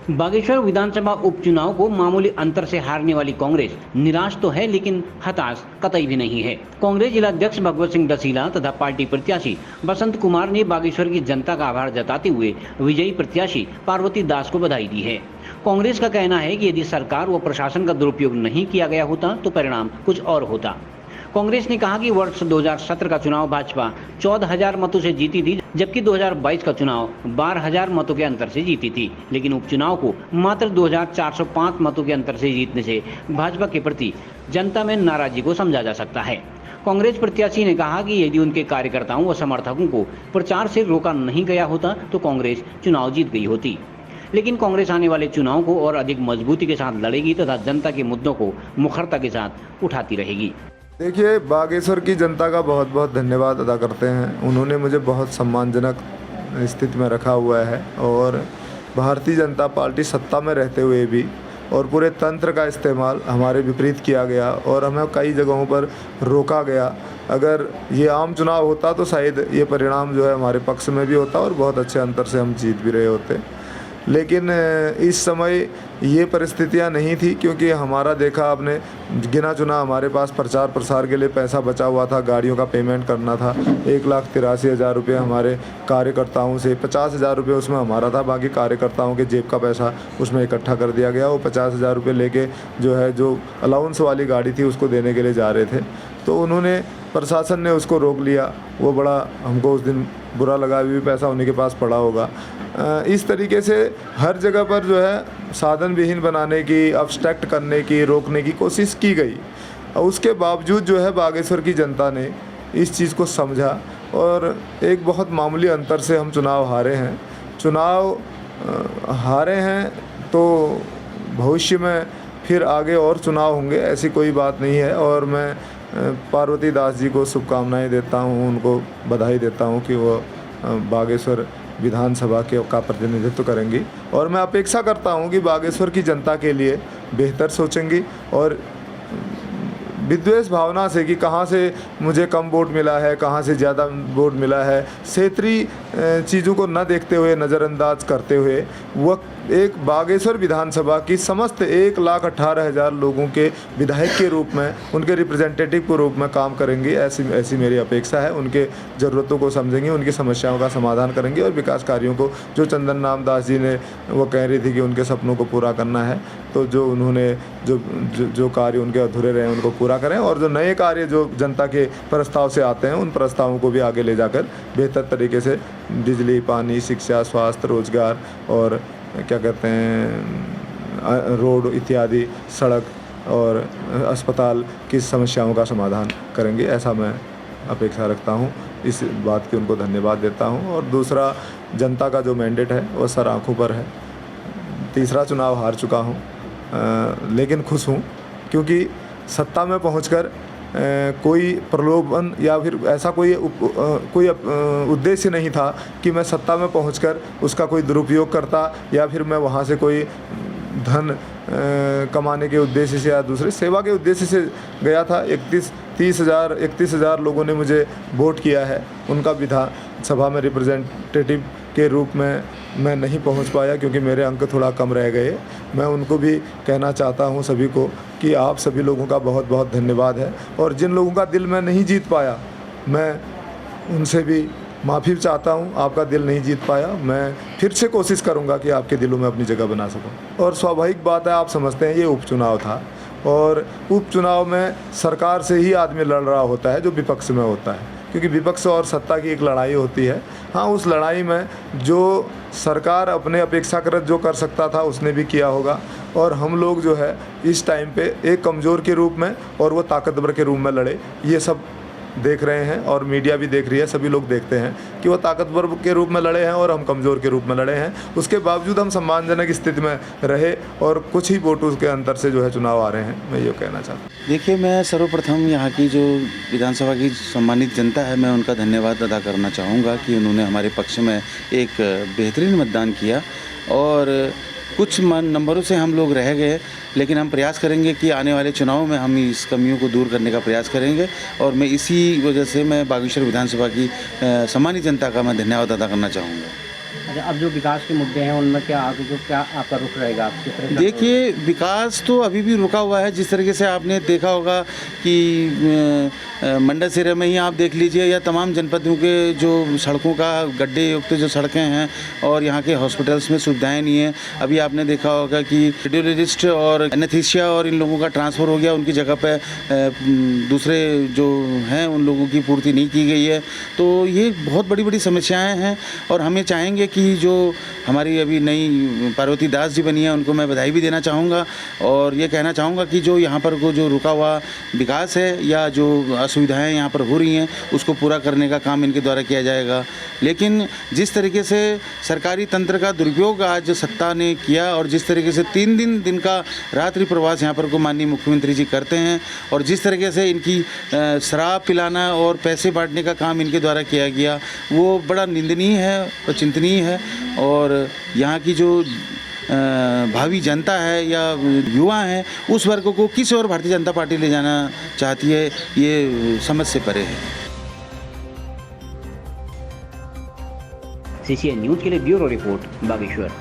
बागेश्वर विधानसभा उपचुनाव को मामूली अंतर से हारने वाली कांग्रेस निराश तो है, लेकिन हताश कतई भी नहीं है। कांग्रेस जिलाध्यक्ष भगवत सिंह डसीला तथा पार्टी प्रत्याशी बसंत कुमार ने बागेश्वर की जनता का आभार जताते हुए विजयी प्रत्याशी पार्वती दास को बधाई दी है। कांग्रेस का कहना है कि यदि सरकार व प्रशासन का दुरुपयोग नहीं किया गया होता तो परिणाम कुछ और होता। कांग्रेस ने कहा कि वर्ष 2017 का चुनाव भाजपा 14,000 मतों से जीती थी, जबकि 2022 का चुनाव 12,000 मतों के अंतर से जीती थी, लेकिन उपचुनाव को मात्र 2,405 मतों के अंतर से जीतने से भाजपा के प्रति जनता में नाराजगी को समझा जा सकता है। कांग्रेस प्रत्याशी ने कहा कि यदि उनके कार्यकर्ताओं व समर्थकों को प्रचार से रोका नहीं गया होता तो कांग्रेस चुनाव जीत गई होती, लेकिन कांग्रेस आने वाले चुनाव को और अधिक मजबूती के साथ लड़ेगी तथा जनता के मुद्दों को मुखरता के साथ उठाती रहेगी। देखिए, बागेश्वर की जनता का बहुत बहुत धन्यवाद अदा करते हैं। उन्होंने मुझे बहुत सम्मानजनक स्थिति में रखा हुआ है और भारतीय जनता पार्टी सत्ता में रहते हुए भी और पूरे तंत्र का इस्तेमाल हमारे विपरीत किया गया और हमें कई जगहों पर रोका गया। अगर ये आम चुनाव होता तो शायद ये परिणाम जो है हमारे पक्ष में भी होता और बहुत अच्छे अंतर से हम जीत भी रहे होते, लेकिन इस समय ये परिस्थितियाँ नहीं थी, क्योंकि हमारा देखा आपने गिना चुना हमारे पास प्रचार प्रसार के लिए पैसा बचा हुआ था। गाड़ियों का पेमेंट करना था, 1,83,000 रुपये हमारे कार्यकर्ताओं से, 50,000 रुपये उसमें हमारा था, बाकी कार्यकर्ताओं के जेब का पैसा उसमें इकट्ठा कर दिया गया। वो 50,000 रुपये लेके जो अलाउंस वाली गाड़ी थी उसको देने के लिए जा रहे थे, तो उन्होंने प्रशासन ने उसको रोक लिया। वो बड़ा हमको उस दिन बुरा लगा, अभी भी पैसा उन्हीं के पास पड़ा होगा। इस तरीके से हर जगह पर जो है साधन विहीन बनाने की, ऑब्स्ट्रक्ट करने की, रोकने की कोशिश की गई। उसके बावजूद जो है बागेश्वर की जनता ने इस चीज़ को समझा और एक बहुत मामूली अंतर से हम चुनाव हारे हैं। चुनाव हारे हैं तो भविष्य में फिर आगे और चुनाव होंगे, ऐसी कोई बात नहीं है। और मैं पार्वती दास जी को शुभकामनाएं देता हूं, उनको बधाई देता हूं कि वो बागेश्वर विधानसभा का प्रतिनिधित्व करेंगी और मैं अपेक्षा करता हूं कि बागेश्वर की जनता के लिए बेहतर सोचेंगी और विद्वेष भावना से कि कहाँ से मुझे कम वोट मिला है, कहाँ से ज़्यादा वोट मिला है, क्षेत्रीय चीज़ों को न देखते हुए, नज़रअंदाज करते हुए वह एक बागेश्वर विधानसभा की समस्त 1,18,000 लोगों के विधायक के रूप में, उनके रिप्रेजेंटेटिव के रूप में काम करेंगे। ऐसी मेरी अपेक्षा है। उनके ज़रूरतों को समझेंगे, उनकी समस्याओं का समाधान करेंगे और विकास कार्यों को, जो चंदन राम दास जी ने वो कह रही थी कि उनके सपनों को पूरा करना है, तो जो उन्होंने जो कार्य उनके अधूरे रहे उनको पूरा करें और जो नए कार्य जो जनता के प्रस्ताव से आते हैं उन प्रस्तावों को भी आगे ले जाकर बेहतर तरीके से बिजली, पानी, शिक्षा, स्वास्थ्य, रोजगार और क्या कहते हैं रोड इत्यादि, सड़क और अस्पताल की समस्याओं का समाधान करेंगे। ऐसा मैं अपेक्षा रखता हूँ। इस बात की उनको धन्यवाद देता हूँ। और दूसरा, जनता का जो मैंडेट है वो सर आँखों पर है। तीसरा चुनाव हार चुका हूँ, लेकिन खुश हूँ, क्योंकि सत्ता में पहुंचकर कोई प्रलोभन या फिर ऐसा कोई उद्देश्य नहीं था कि मैं सत्ता में पहुंचकर उसका कोई दुरुपयोग करता या फिर मैं वहां से कोई धन कमाने के उद्देश्य से या दूसरे सेवा के उद्देश्य से गया था। 31,000 लोगों ने मुझे वोट किया है। उनका विधानसभा में रिप्रेजेंटेटिव के रूप में मैं नहीं पहुंच पाया क्योंकि मेरे अंक थोड़ा कम रह गए। मैं उनको भी कहना चाहता हूं सभी को कि आप सभी लोगों का बहुत बहुत धन्यवाद है और जिन लोगों का दिल मैं नहीं जीत पाया मैं उनसे भी माफ़ी चाहता हूं। आपका दिल नहीं जीत पाया, मैं फिर से कोशिश करूंगा कि आपके दिलों में अपनी जगह बना सकूं। और स्वाभाविक बात है, आप समझते हैं ये उपचुनाव था और उपचुनाव में सरकार से ही आदमी लड़ रहा होता है जो विपक्ष में होता है, क्योंकि विपक्ष और सत्ता की एक लड़ाई होती है। हाँ, उस लड़ाई में जो सरकार अपने अपेक्षाकृत जो कर सकता था उसने भी किया होगा और हम लोग जो है इस टाइम पे एक कमज़ोर के रूप में और वो ताकतवर के रूप में लड़े। ये सब देख रहे हैं और मीडिया भी देख रही है, सभी लोग देखते हैं कि वो ताकतवर के रूप में लड़े हैं और हम कमज़ोर के रूप में लड़े हैं। उसके बावजूद हम सम्मानजनक स्थिति में रहे और कुछ ही वोटों के अंतर से जो है चुनाव आ रहे हैं। मैं ये कहना चाहता हूँ। देखिए, मैं सर्वप्रथम यहाँ की जो विधानसभा की सम्मानित जनता है, मैं उनका धन्यवाद अदा करना चाहूँगा कि उन्होंने हमारे पक्ष में एक बेहतरीन मतदान किया और कुछ नंबरों से हम लोग रह गए, लेकिन हम प्रयास करेंगे कि आने वाले चुनाव में हम इस कमियों को दूर करने का प्रयास करेंगे और मैं इसी वजह से मैं बागेश्वर विधानसभा की सम्मानित जनता का मैं धन्यवाद अदा करना चाहूँगा। अच्छा, अब जो विकास के मुद्दे हैं उनमें क्या आगे जो क्या आपका रुख रहेगा, आप किस तरह का? देखिए, विकास तो अभी भी रुका हुआ है। जिस तरीके से आपने देखा होगा कि मंडलसेरा में ही आप देख लीजिए या तमाम जनपदों के जो सड़कों का गड्ढे युक्त जो सड़कें हैं और यहाँ के हॉस्पिटल्स में सुविधाएं नहीं हैं। अभी आपने देखा होगा कि रेडियोलॉजिस्ट और एनेस्थीसिया और इन लोगों का ट्रांसफ़र हो गया, उनकी जगह पे दूसरे जो हैं उन लोगों की पूर्ति नहीं की गई है। तो ये बहुत बड़ी बड़ी समस्याएं हैं और हमें चाहेंगे कि जो हमारी अभी नई पार्वती दास जी बनी है उनको मैं बधाई भी देना चाहूँगा और ये कहना चाहूँगा कि जो यहाँ पर जो रुका हुआ विकास है या जो असुविधाएं यहाँ पर हो रही हैं उसको पूरा करने का काम इनके द्वारा किया जाएगा। लेकिन जिस तरीके से सरकारी तंत्र का दुरुपयोग आज सत्ता ने किया और जिस तरीके से 3 दिन का रात्रि प्रवास यहाँ पर को माननीय मुख्यमंत्री जी करते हैं और जिस तरीके से इनकी शराब पिलाना और पैसे बांटने का काम इनके द्वारा किया गया वो बड़ा निंदनीय है और चिंतनीय है। और यहाँ की जो भावी जनता है या युवा हैं उस वर्ग को किस और भारतीय जनता पार्टी ले जाना चाहती है, ये समझ से परे है। CCN न्यूज़ के लिए ब्यूरो रिपोर्ट बागेश्वर।